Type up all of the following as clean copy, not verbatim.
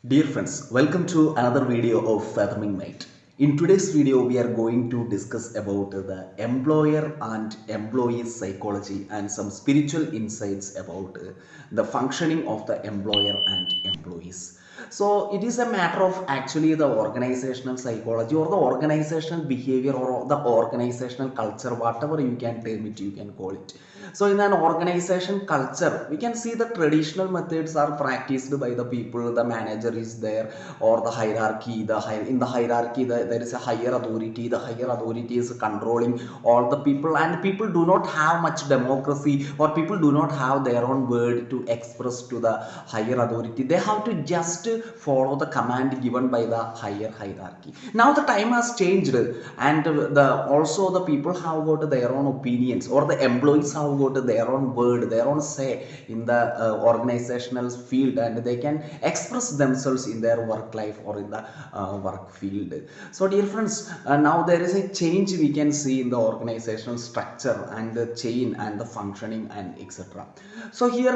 Dear friends, welcome to another video of Fathoming Mate. In today's video, we are going to discuss about the employer and employee psychology and some spiritual insights about the functioning of the employer and employees. So it is a matter of actually the organizational psychology or the organizational behavior or the organizational culture, whatever you can term it, you can call it. So in an organization culture, we can see the traditional methods are practiced by the people. The manager is there, or the hierarchy. In the hierarchy, there is a higher authority. The higher authority is controlling all the people, and people do not have much democracy, or people do not have their own word to express to the higher authority. They have to just follow the command given by the higher hierarchy. Now the time has changed, and the also the people have got their own opinions, or the employees have got their own word, their own say in the organizational field, and they can express themselves in their work life or in the work field. So dear friends, now there is a change we can see in the organizational structure and the chain and the functioning and etc. So here,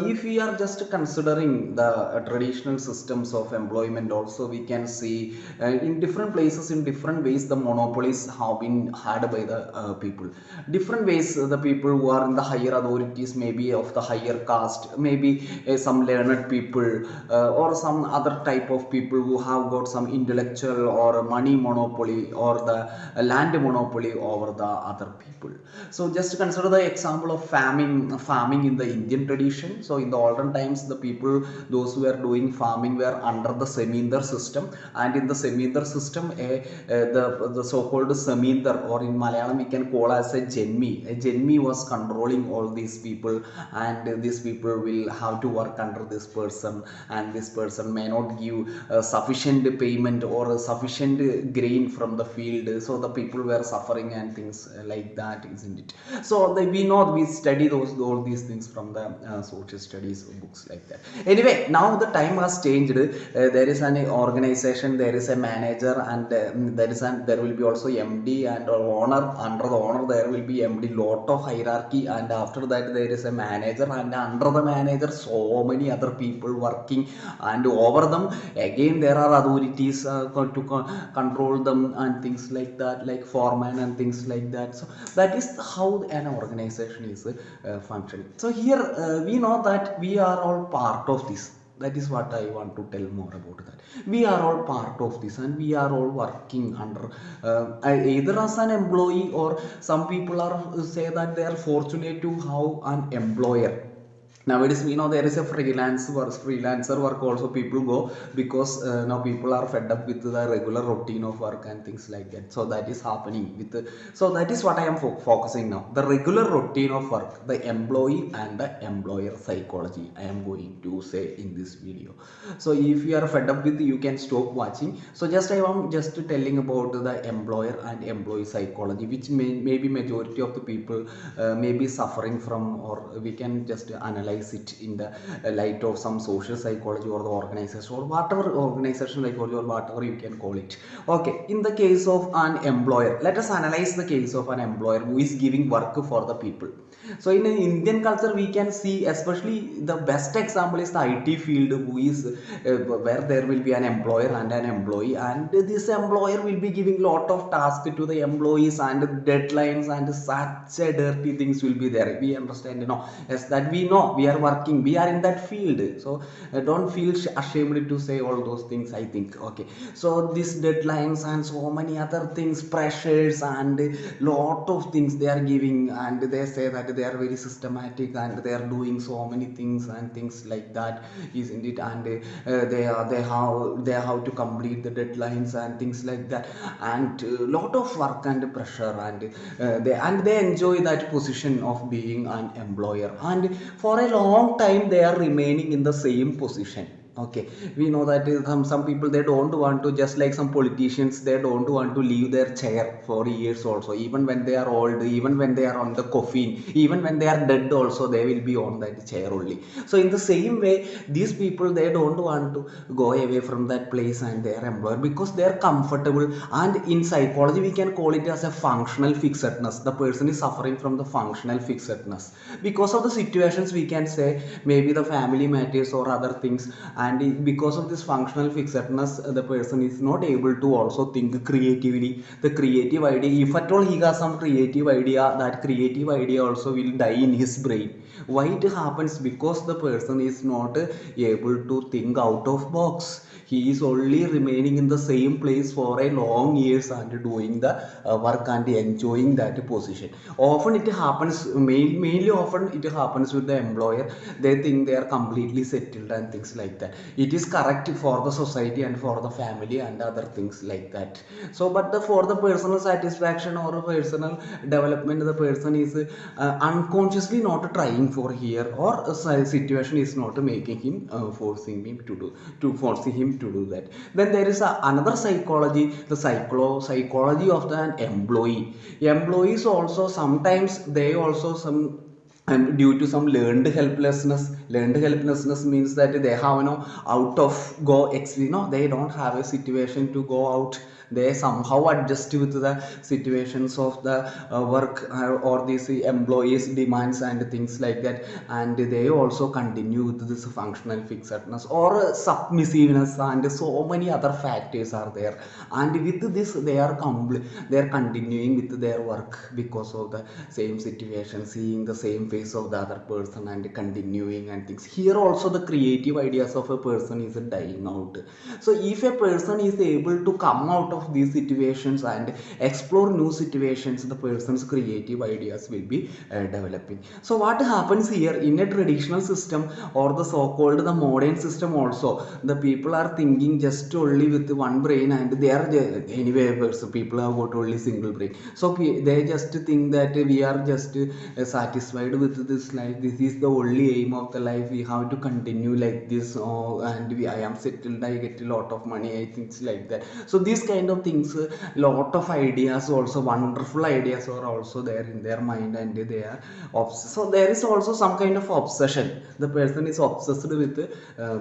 if we are just considering the traditional systems of employment, also we can see in different places, in different ways, the monopolies have been had by the people. Different ways, the people who are in the higher authorities, maybe of the higher caste, maybe some learned people, or some other type of people who have got some intellectual or money monopoly or the land monopoly over the other people. So just consider the example of farming in the Indian tradition. So in the olden times, the people, those who were doing farming, were under the Semindar system, and in the Semindar system, the so-called Semindar, or in Malayalam we can call as a Jenmi. A Jenmi was controlling all these people, and these people will have to work under this person, and this person may not give sufficient payment or sufficient grain from the field, so the people were suffering and things like that, isn't it? So we know, we study all these things from the social studies books like that. Anyway, now the time has changed. There is an organization, there is a manager, and there will be also MD and owner. Under the owner there will be MD, lot of hierarchy, and after that there is a manager, and under the manager so many other people working, and over them again there are authorities to control them and things like that, like foreman and things like that. So that is how an organization is functioning. So here, we know that we are all part of this. That is what I want to tell more about that. We are all part of this, and we are all working under either as an employee, or some people are say that they are fortunate to have an employer. Nowadays we know there is a freelancer work also people go, because now people are fed up with the regular routine of work and things like that. So that is happening with so that is what I am focusing now, the regular routine of work, the employee and the employer psychology I am going to say in this video. So if you are fed up with, you can stop watching. So just I am just telling about the employer and employee psychology, which maybe majority of the people may be suffering from, or we can just analyze it in the light of some social psychology or the organization, or whatever organization psychology, or whatever you can call it. Okay, in the case of an employer, let us analyze the case of an employer who is giving work for the people. So in an Indian culture, we can see, especially the best example is the IT field, who is where there will be an employer and an employee, and this employer will be giving lot of tasks to the employees, and deadlines, and such dirty things will be there. We understand, yes, that we know, we are working, we are in that field. So don't feel ashamed to say all those things, I think. Okay, so these deadlines and so many other things, pressures and lot of things they are giving, and they say that they are very systematic, and they are doing so many things and things like that, isn't it? And they have to complete the deadlines and things like that, and lot of work and pressure, and they enjoy that position of being an employer, and for a long time they are remaining in the same position. Okay, we know that some people, they don't want to, just like some politicians, they don't want to leave their chair for years also, even when they are old, even when they are on the coffin, even when they are dead also, they will be on that chair only. So in the same way, these people, they don't want to go away from that place and their employer, because they are comfortable. And in psychology we can call it as a functional fixedness. The person is suffering from the functional fixedness because of the situations, we can say, maybe the family matters or other things, and because of this functional fixedness, the person is not able to also think creatively. The creative idea, if at all he has some creative idea, that creative idea also will die in his brain. Why it happens? Because the person is not able to think out of box. He is only remaining in the same place for a long years and doing the work and enjoying that position. Often it happens, mainly often it happens with the employer. They think they are completely settled and things like that. It is correct for the society and for the family and other things like that. So but for the personal satisfaction or personal development, the person is unconsciously not trying for here, or a situation is not making him forcing him to forcing him to do that. Then there is another psychology, the psychology of the employee. Employees also sometimes they also some, and due to some learned helplessness means that they have no out of go they don't have a situation to go out. They somehow adjust with the situations of the work, or these employees demands and things like that, and they also continue with this functional fixedness or submissiveness, and so many other factors are there. And with this they are continuing with their work because of the same situation, seeing the same face of the other person and continuing and things. Here also the creative ideas of a person is dying out. So if a person is able to come out of these situations and explore new situations, the person's creative ideas will be developing. So what happens here in a traditional system, or the so-called the modern system also, the people are thinking just only with one brain, and they are anyway people have got only single brain. So they just think that we are just satisfied with this life. This is the only aim of the life. We have to continue like this. And I am settled, I get a lot of money, I think like that. So these kind of things, lot of ideas also, wonderful ideas are also there in their mind, and they are obsessed. So there is also some kind of obsession. The person is obsessed with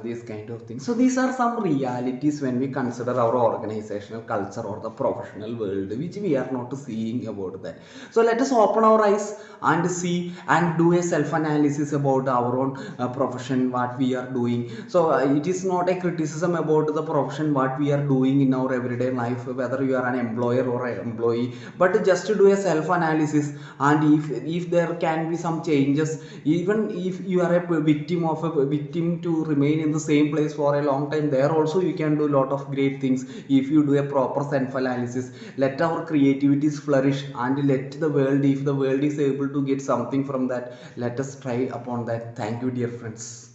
these kind of things. So these are some realities when we consider our organizational culture or the professional world, which we are not seeing about that. So let us open our eyes and see and do a self-analysis about our own profession, what we are doing. So it is not a criticism about the profession, what we are doing in our everyday life, whether you are an employer or an employee, but just to do a self-analysis. And if there can be some changes, even if you are a victim to remain in the same place for a long time, there also you can do a lot of great things if you do a proper self-analysis. Let our creativities flourish, and let the world, if the world is able to get something from that, let us try upon that. Thank you, dear friends.